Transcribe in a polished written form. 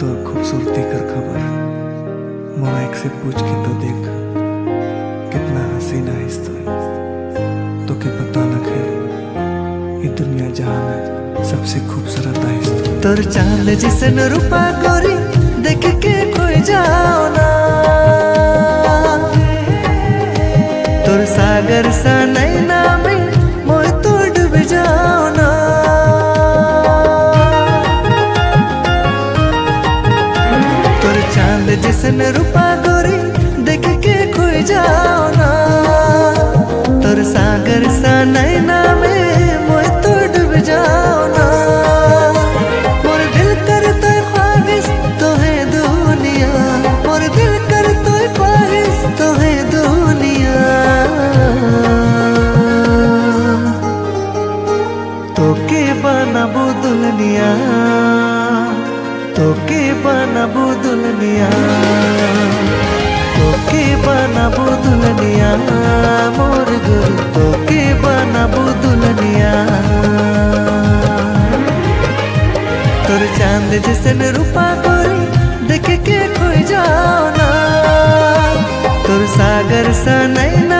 तोर खूबसूरती कर खबर मोरा एक से पूछ के तो देख कितना हसीना है तो के पता न है ये दुनिया जहां में सबसे खूबसूरत है तोर चाल जिसन रूपा गोरी देख के खोई जाओ ना तोर सागर सा नैना में मोय तो डूब जाओ ना तोर चाल जिसन रूपा गोरी देख के खोई जाओ ना तोर सागर सा नैना में मोय तो डूब जाओ ना मोर दिल करता ख्वाहिश तो है दुनिया मोर दिल करता ख्वाहिश तो है दुनिया तो के बनाबू दुल्हनिया तो के बनाबू दुल्हनिया तो के बनाबू दुल्हनिया मोर गुरु तो के बनाबू दुल्हनिया तोर चांद जैसन रूपा गोरी देख के खोई जाओ ना तोर सागर सा नैना